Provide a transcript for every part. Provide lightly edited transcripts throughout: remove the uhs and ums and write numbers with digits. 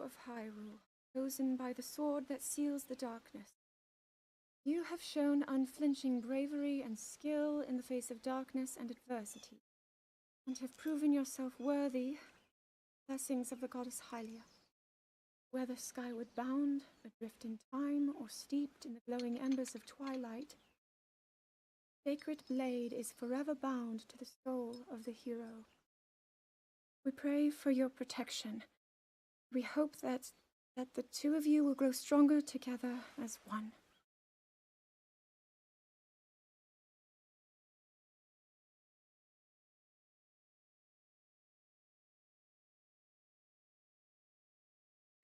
of Hyrule, chosen by the sword that seals the darkness. You have shown unflinching bravery and skill in the face of darkness and adversity, and have proven yourself worthy blessings of the goddess Hylia. Whether skyward bound, adrift in time, or steeped in the glowing embers of twilight, sacred blade is forever bound to the soul of the hero. We pray for your protection. We hope that the two of you will grow stronger together as one.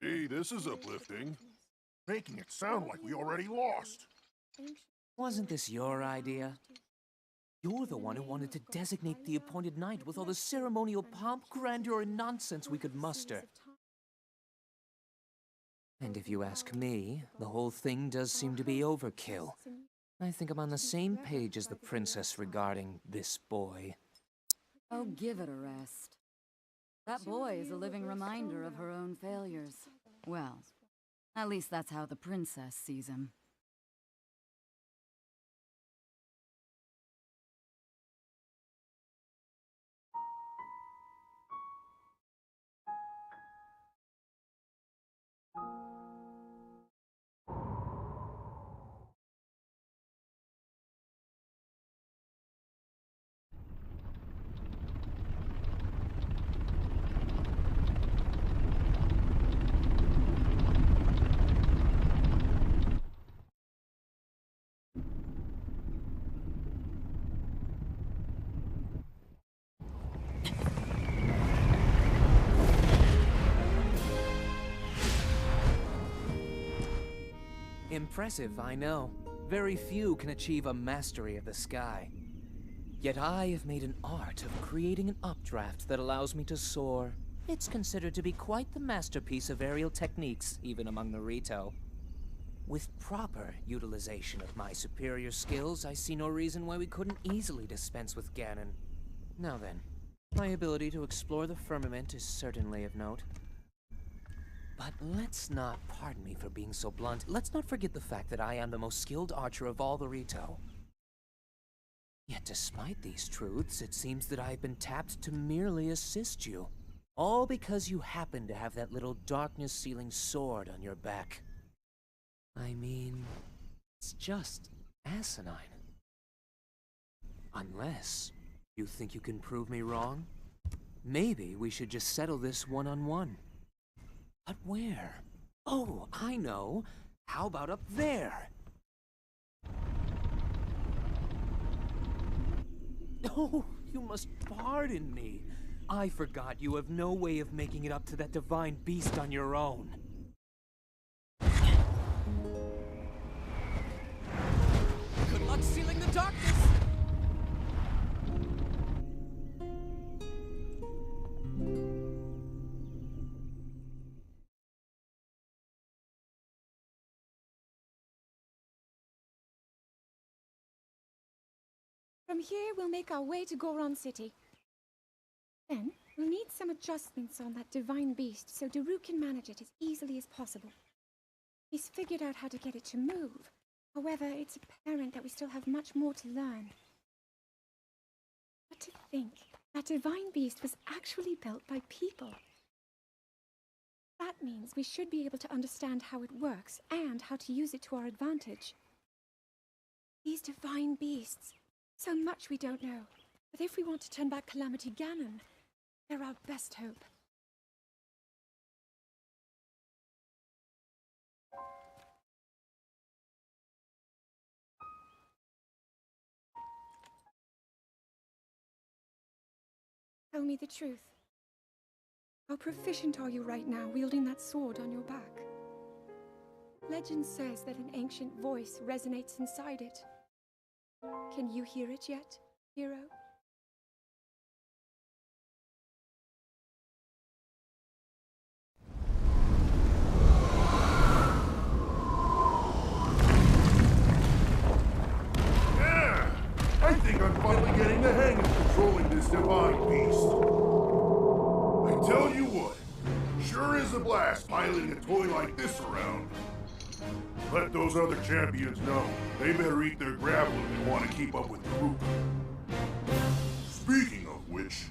Gee, this is uplifting. Making it sound like we already lost. Wasn't this your idea? You're the one who wanted to designate the appointed knight with all the ceremonial pomp, grandeur, and nonsense we could muster. And if you ask me, the whole thing does seem to be overkill. I think I'm on the same page as the princess regarding this boy. Oh, give it a rest. That boy is a living reminder of her own failures. Well, at least that's how the princess sees him. Impressive, I know. Very few can achieve a mastery of the sky. Yet I have made an art of creating an updraft that allows me to soar. It's considered to be quite the masterpiece of aerial techniques, even among the Rito. With proper utilization of my superior skills, I see no reason why we couldn't easily dispense with Ganon. Now then, my ability to explore the firmament is certainly of note. But let's not, pardon me for being so blunt, let's not forget the fact that I am the most skilled archer of all the Rito. Yet despite these truths, it seems that I've been tapped to merely assist you. All because you happen to have that little darkness-sealing sword on your back. I mean, it's just asinine. Unless you think you can prove me wrong, maybe we should just settle this one-on-one. But where? Oh, I know. How about up there? Oh, you must pardon me. I forgot you have no way of making it up to that divine beast on your own. Good luck sealing the darkness! From here, we'll make our way to Goron City. Then, we'll need some adjustments on that divine beast so Daru can manage it as easily as possible. He's figured out how to get it to move. However, it's apparent that we still have much more to learn. But to think, that divine beast was actually built by people. That means we should be able to understand how it works and how to use it to our advantage. These divine beasts, so much we don't know. But if we want to turn back Calamity Ganon, they're our best hope. Tell me the truth. How proficient are you right now wielding that sword on your back? Legend says that an ancient voice resonates inside it. Can you hear it yet, hero? Yeah! I think I'm finally getting the hang of controlling this divine beast. I tell you what, sure is a blast piloting a toy like this around. Let those other champions know. They better eat their gravel if they want to keep up with the group. Speaking of which,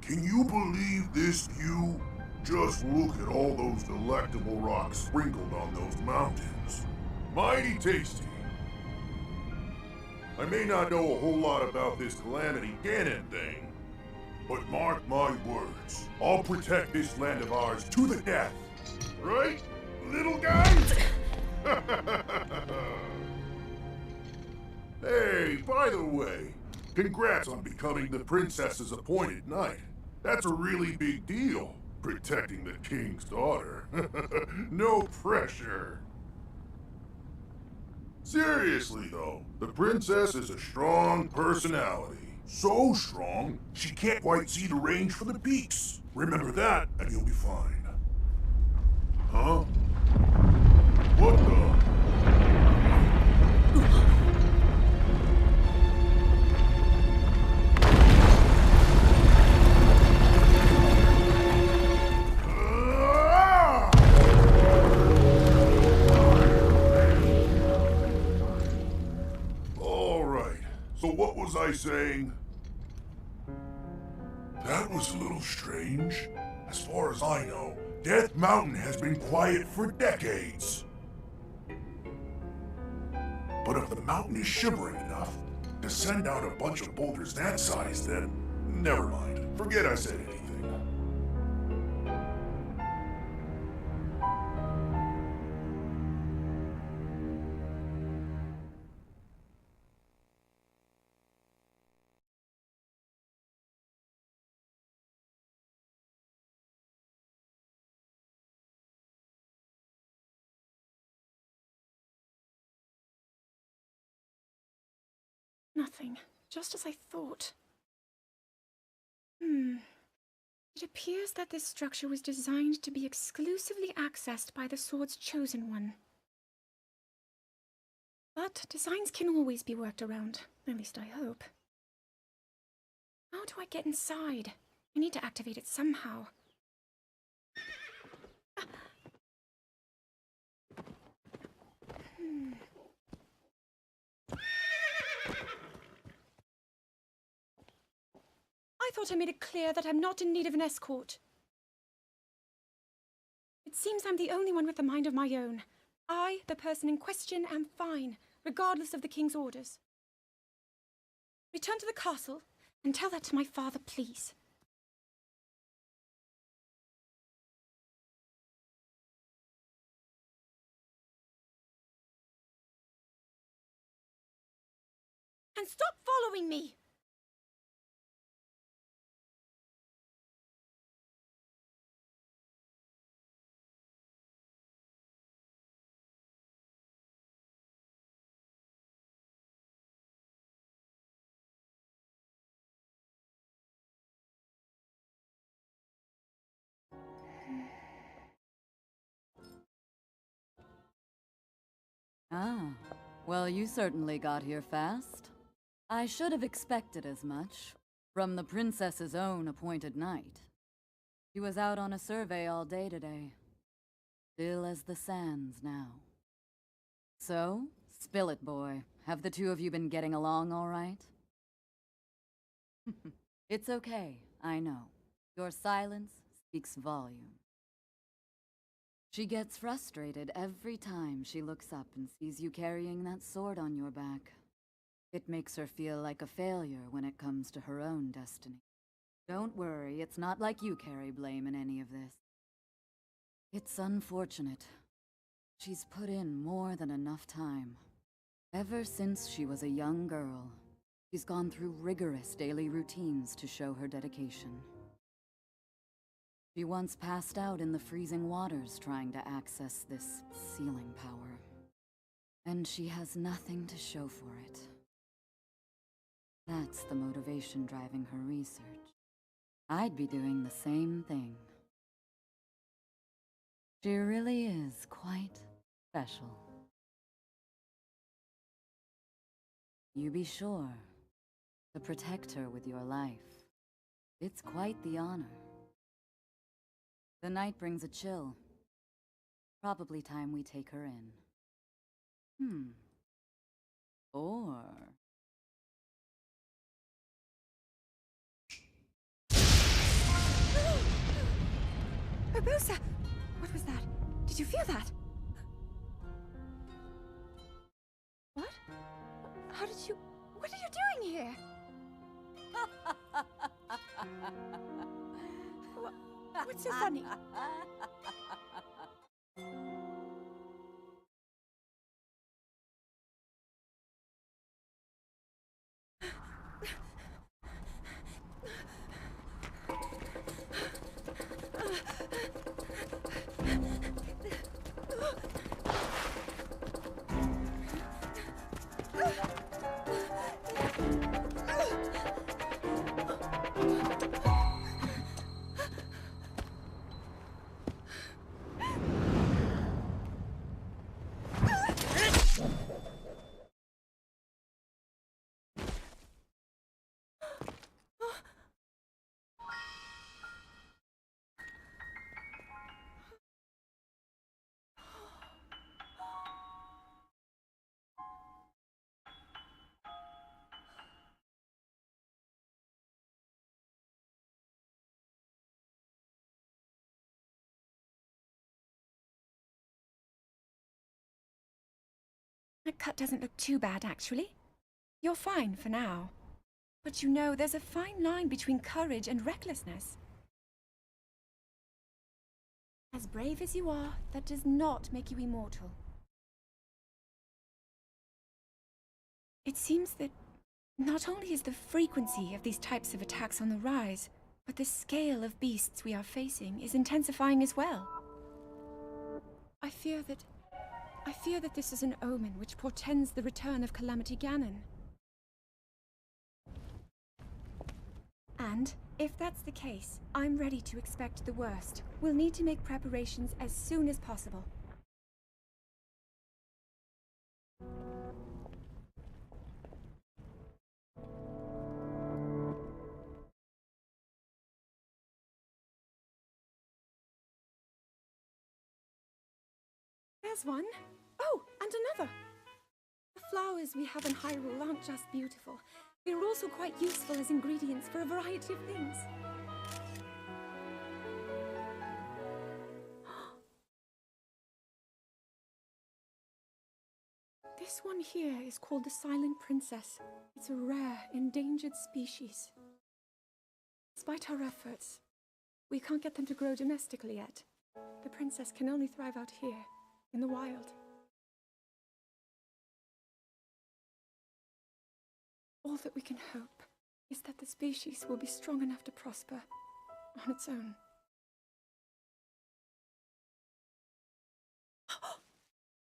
can you believe this view? Just look at all those delectable rocks sprinkled on those mountains. Mighty tasty. I may not know a whole lot about this Calamity Ganon thing, but mark my words, I'll protect this land of ours to the death. Right, little guy? Hey, by the way, congrats on becoming the princess's appointed knight. That's a really big deal, protecting the king's daughter. No pressure. Seriously though, the princess is a strong personality. So strong, she can't quite see the range for the peaks. Remember that, and you'll be fine. Huh? What the? So what was I saying? That was a little strange. As far as I know, Death Mountain has been quiet for decades. But if the mountain is shivering enough to send down a bunch of boulders that size, then never mind. Forget I said anything. Nothing. Just as I thought. It appears that this structure was designed to be exclusively accessed by the sword's chosen one. But designs can always be worked around. At least I hope. How do I get inside? I need to activate it somehow. I thought I made it clear that I'm not in need of an escort. It seems I'm the only one with a mind of my own. I, the person in question, am fine, regardless of the king's orders. Return to the castle and tell that to my father, please. And stop following me! Ah, well, you certainly got here fast. I should have expected as much from the princess's own appointed knight. She was out on a survey all day today. Still as the sands now. So, spill it, boy. Have the two of you been getting along all right? It's okay, I know. Your silence speaks volumes. She gets frustrated every time she looks up and sees you carrying that sword on your back. It makes her feel like a failure when it comes to her own destiny. Don't worry, it's not like you carry blame in any of this. It's unfortunate. She's put in more than enough time. Ever since she was a young girl, she's gone through rigorous daily routines to show her dedication. She once passed out in the freezing waters trying to access this sealing power. And she has nothing to show for it. That's the motivation driving her research. I'd be doing the same thing. She really is quite special. You be sure to protect her with your life. It's quite the honor. The night brings a chill. Probably time we take her in. Or... Barbosa! What was that? Did you feel that? What? How did you... What are you doing here? What's so funny? That cut doesn't look too bad, actually. You're fine for now. But you know, there's a fine line between courage and recklessness. As brave as you are, that does not make you immortal. It seems that not only is the frequency of these types of attacks on the rise, but the scale of beasts we are facing is intensifying as well. I fear that this is an omen which portends the return of Calamity Ganon. And, if that's the case, I'm ready to expect the worst. We'll need to make preparations as soon as possible. There's one. Oh, and another. The flowers we have in Hyrule aren't just beautiful. They're also quite useful as ingredients for a variety of things. This one here is called the Silent Princess. It's a rare, endangered species. Despite our efforts, we can't get them to grow domestically yet. The princess can only thrive out here, in the wild. All that we can hope is that the species will be strong enough to prosper on its own.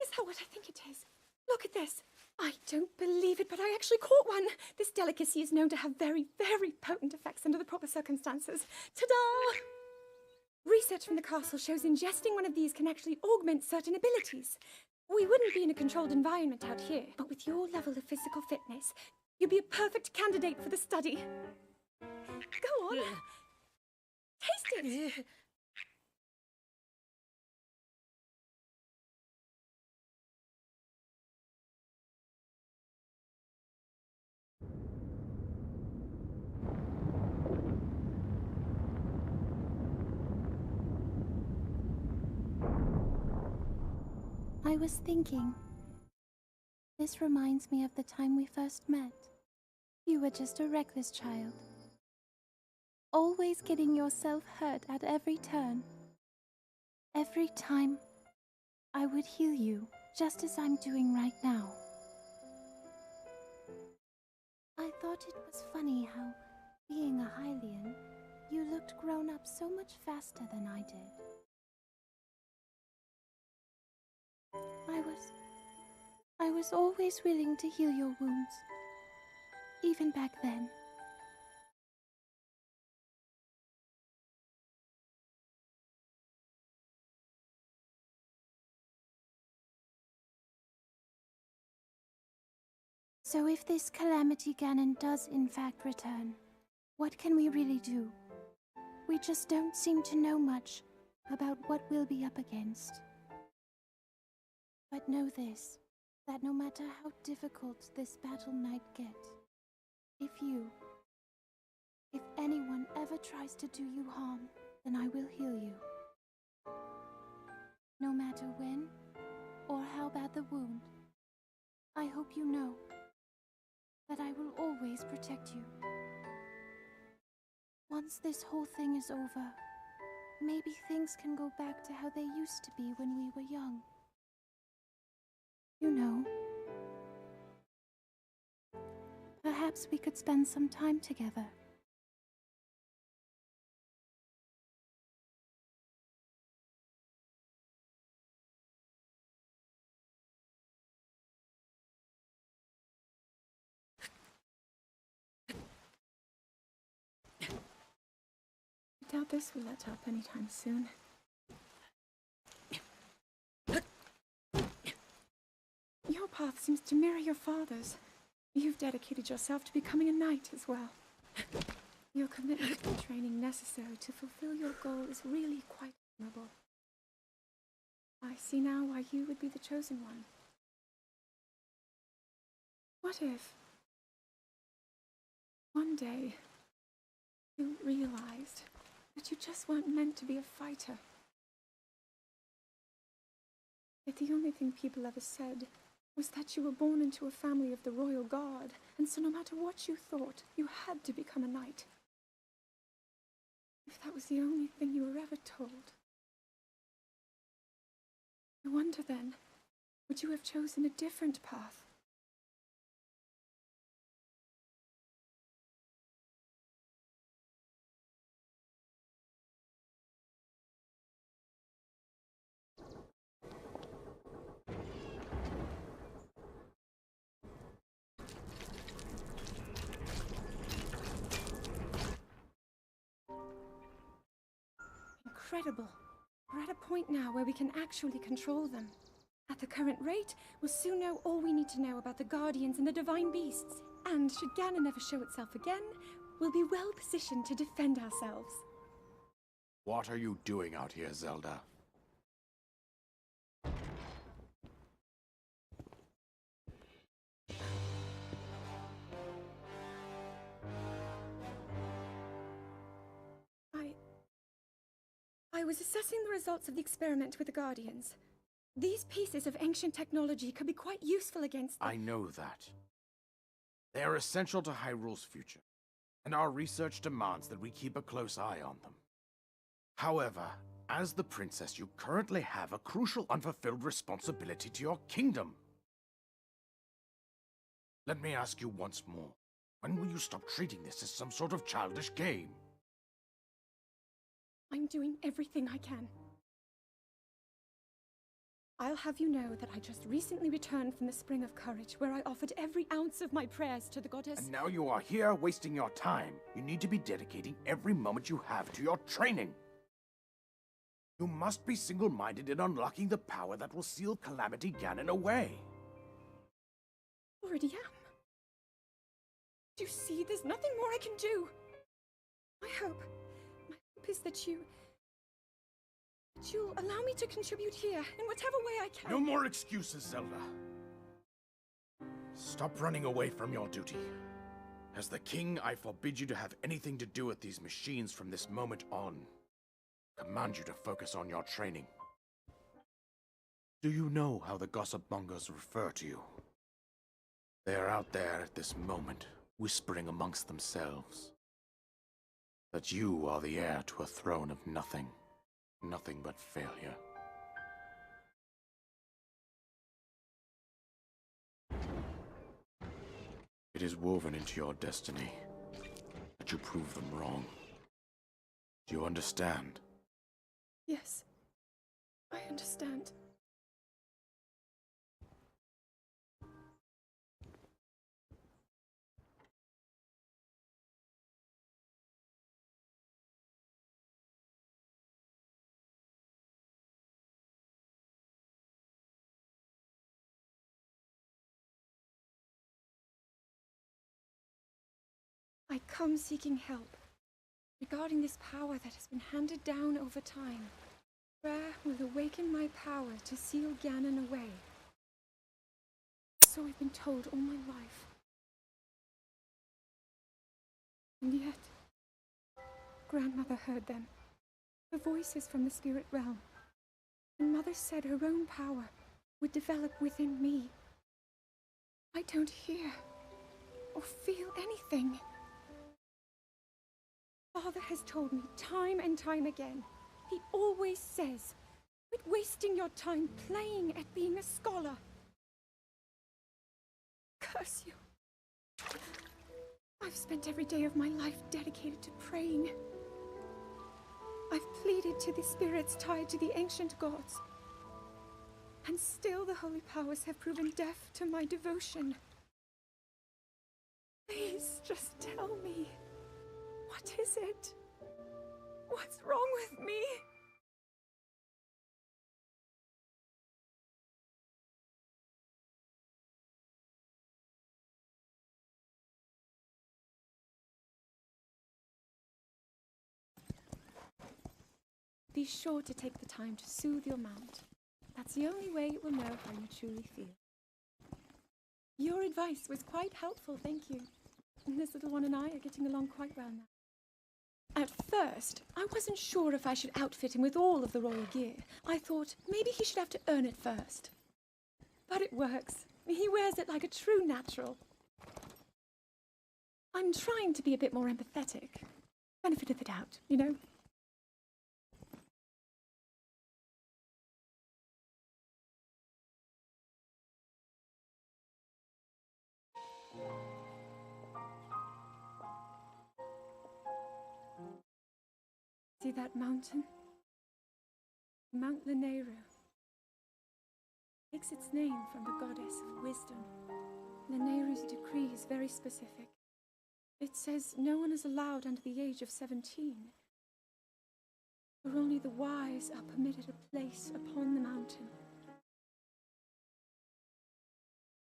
Is that what I think it is? Look at this! I don't believe it, but I actually caught one! This delicacy is known to have very, very potent effects under the proper circumstances. Ta-da! Research from the castle shows ingesting one of these can actually augment certain abilities. We wouldn't be in a controlled environment out here, but with your level of physical fitness, you'd be a perfect candidate for the study. Go on. Taste it. I was thinking. This reminds me of the time we first met. You were just a reckless child. Always getting yourself hurt at every turn. Every time, I would heal you, just as I'm doing right now. I thought it was funny how, being a Hylian, you looked grown up so much faster than I did. I was always willing to heal your wounds, even back then. So if this Calamity Ganon does in fact return, what can we really do? We just don't seem to know much about what we'll be up against. But know this, that no matter how difficult this battle might get, if anyone ever tries to do you harm, then I will heal you. No matter when or how bad the wound, I hope you know that I will always protect you. Once this whole thing is over, maybe things can go back to how they used to be when we were young. You know, perhaps we could spend some time together. I doubt this will let up anytime soon. Your path seems to mirror your father's. You've dedicated yourself to becoming a knight as well. Your commitment to the training necessary to fulfill your goal is really quite admirable. I see now why you would be the chosen one. What if one day you realized that you just weren't meant to be a fighter? Yet the only thing people ever said was that you were born into a family of the royal guard, and so no matter what you thought, you had to become a knight. If that was the only thing you were ever told, I wonder then, would you have chosen a different path? Incredible. We're at a point now where we can actually control them. At the current rate, we'll soon know all we need to know about the Guardians and the Divine Beasts. And should Ganon never show itself again, we'll be well positioned to defend ourselves. What are you doing out here, Zelda? I was assessing the results of the experiment with the Guardians. These pieces of ancient technology could be quite useful against them. I know that. They are essential to Hyrule's future, and our research demands that we keep a close eye on them. However, as the princess, you currently have a crucial unfulfilled responsibility to your kingdom. Let me ask you once more, when will you stop treating this as some sort of childish game? I'm doing everything I can. I'll have you know that I just recently returned from the Spring of Courage, where I offered every ounce of my prayers to the goddess. And now you are here wasting your time. You need to be dedicating every moment you have to your training. You must be single-minded in unlocking the power that will seal Calamity Ganon away. Already am. Do you see? There's nothing more I can do. My hope is that you'll allow me to contribute here in whatever way I can. No more excuses, Zelda. Stop running away from your duty. As the king, I forbid you to have anything to do with these machines from this moment on. Command you to focus on your training. Do you know how the gossip mongers refer to you? They are out there at this moment, whispering amongst themselves that you are the heir to a throne of nothing but failure. It is woven into your destiny that you prove them wrong. Do you understand? Yes, I understand. I come seeking help regarding this power that has been handed down over time. Prayer will awaken my power to seal Ganon away. so I've been told all my life. And yet, Grandmother heard them. The voices from the spirit realm. And Mother said her own power would develop within me. I don't hear or feel anything. Father has told me time and time again. He always says, quit wasting your time playing at being a scholar. Curse you. I've spent every day of my life dedicated to praying. I've pleaded to the spirits tied to the ancient gods. And still the holy powers have proven deaf to my devotion. Please just tell me. What is it? What's wrong with me? Be sure to take the time to soothe your mount. That's the only way it will know how you truly feel. Your advice was quite helpful, thank you. This little one and I are getting along quite well now. At first, I wasn't sure if I should outfit him with all of the royal gear. I thought maybe he should have to earn it first. But it works. He wears it like a true natural. I'm trying to be a bit more empathetic. Benefit of the doubt, you know? See that mountain? Mount Lanayru. Takes its name from the goddess of wisdom. Lanayru's decree is very specific. It says no one is allowed under the age of 17. For only the wise are permitted a place upon the mountain.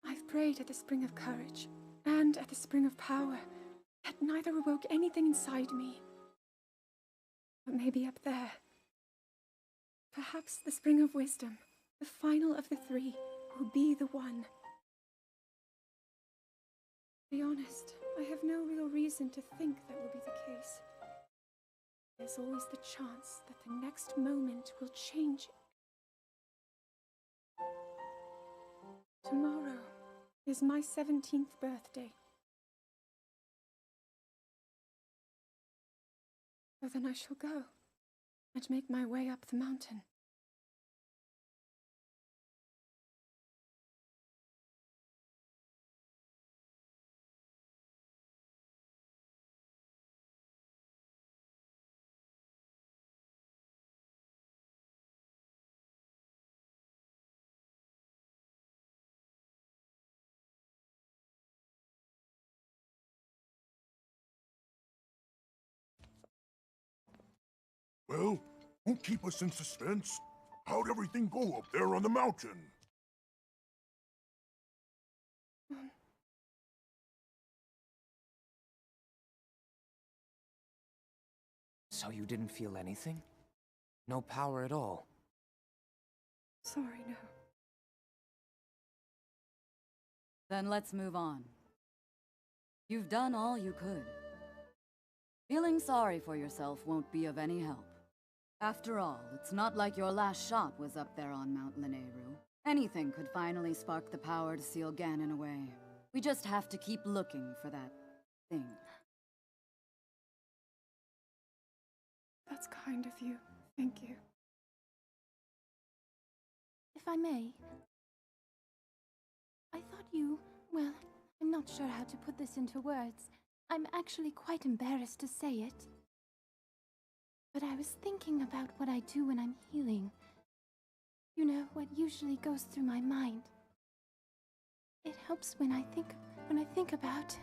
I've prayed at the spring of courage and at the spring of power, yet neither awoke anything inside me. But maybe up there. Perhaps the spring of wisdom, the final of the three, will be the one. To be honest, I have no real reason to think that will be the case. There's always the chance that the next moment will change it. Tomorrow is my 17th birthday. So then I shall go and make my way up the mountain. Well, don't keep us in suspense. How'd everything go up there on the mountain? So you didn't feel anything? No power at all? Sorry, no. Then let's move on. You've done all you could. Feeling sorry for yourself won't be of any help. After all, it's not like your last shot was up there on Mount Lanayru. Anything could finally spark the power to seal Ganon away. We just have to keep looking for that thing. That's kind of you. Thank you. If I may, I thought well, I'm not sure how to put this into words. I'm actually quite embarrassed to say it. But I was thinking about what I do when I'm healing. You know, what usually goes through my mind. It helps when I think about...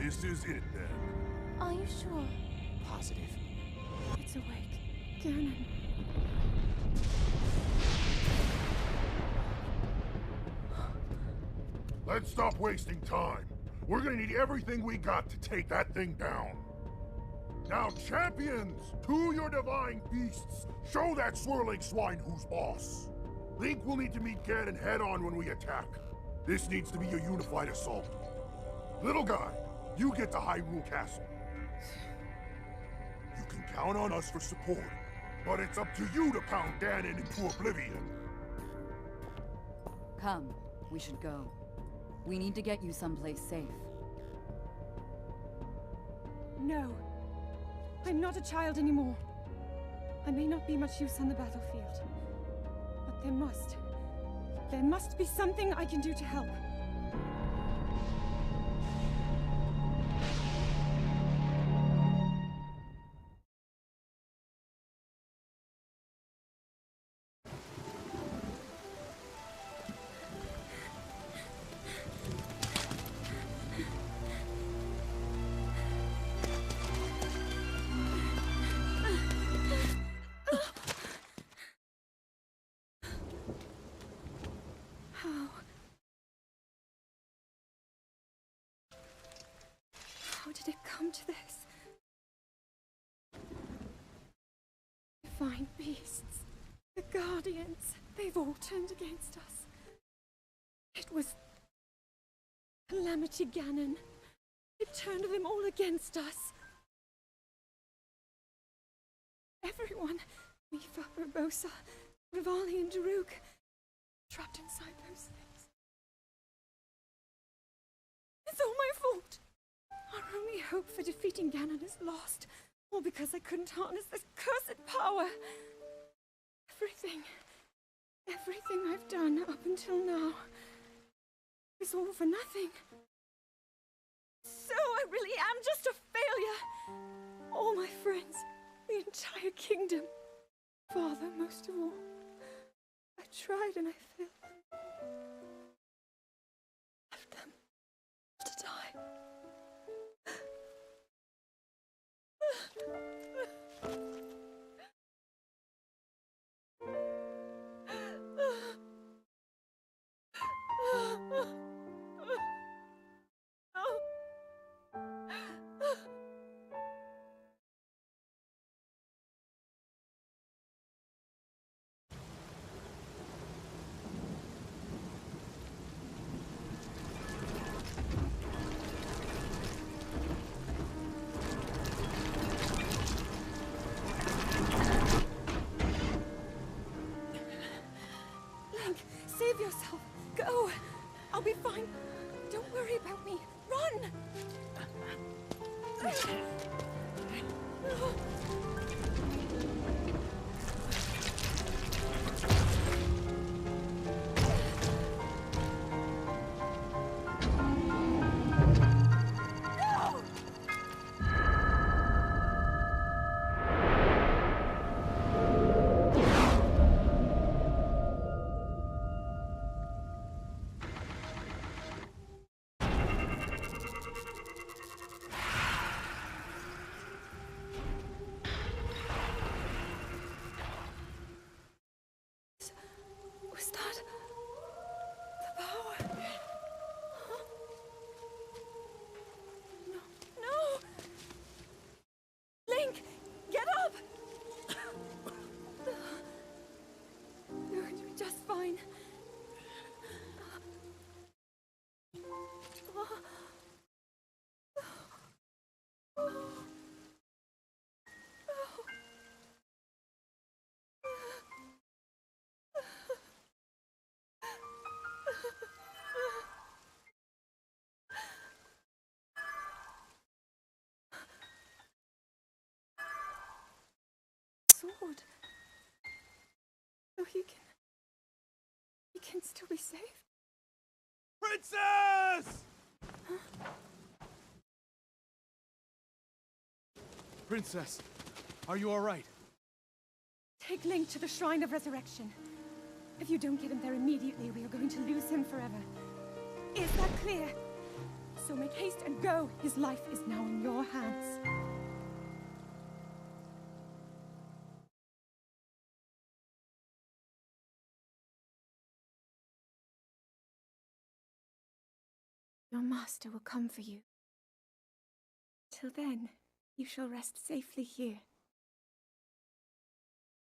This is it then. Are you sure? Positive. It's awake. Ganon. Let's stop wasting time. We're gonna need everything we got to take that thing down. Now, champions, to your divine beasts, show that swirling swine who's boss. Link will need to meet Ganon head-on when we attack. This needs to be a unified assault. Little guy, you get to Hyrule Castle. You can count on us for support, but it's up to you to pound Ganon into oblivion. Come, we should go. We need to get you someplace safe. No. I'm not a child anymore. I may not be much use on the battlefield. But there must be something I can do to help. How did it come to this? Divine beasts, the Guardians, they've all turned against us. It was Calamity Ganon. It turned them all against us. Everyone, Mifa, Urbosa, Rivali, and Daruk, trapped inside those things. It's all my fault. Our only hope for defeating Ganon is lost, all because I couldn't harness this cursed power. Everything I've done up until now is all for nothing. So I really am just a failure. All my friends, the entire kingdom, Father most of all. I tried and I failed them. Left them to die. Save yourself. Go. I'll be fine. Don't worry about me. Run! Was that the power? Huh? No! Link, get up! You're going to be just fine. Sword. So he can still be saved. Princess! Princess, are you all right? Take Link to the Shrine of Resurrection. If you don't get him there immediately, we are going to lose him forever. Is that clear? So make haste and go. His life is now in your hands. Your master will come for you. Till then, you shall rest safely here.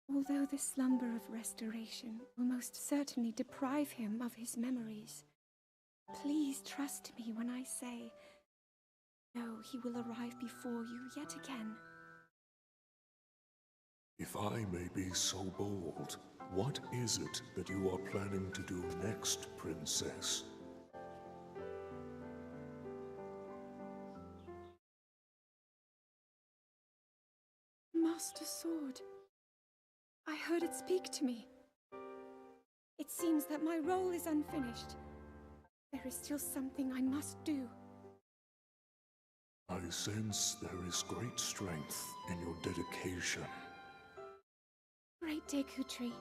Although the slumber of restoration will most certainly deprive him of his memories, please trust me when I say, no, he will arrive before you yet again. If I may be so bold, what is it that you are planning to do next, Princess? Master Sword. I heard it speak to me. It seems that my role is unfinished. There is still something I must do. I sense there is great strength in your dedication. Great Dekutri,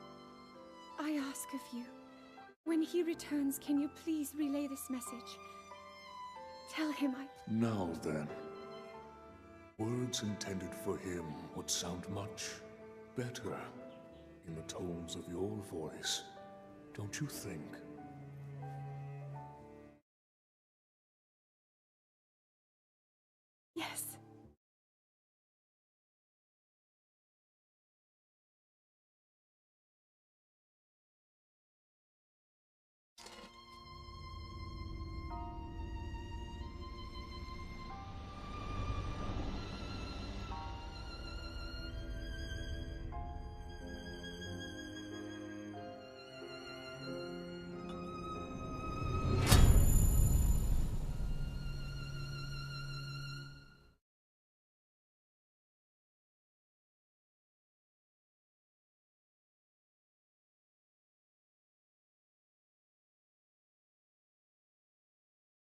I ask of you, when he returns, can you please relay this message? Tell him Now then, words intended for him would sound much better in the tones of your voice, don't you think?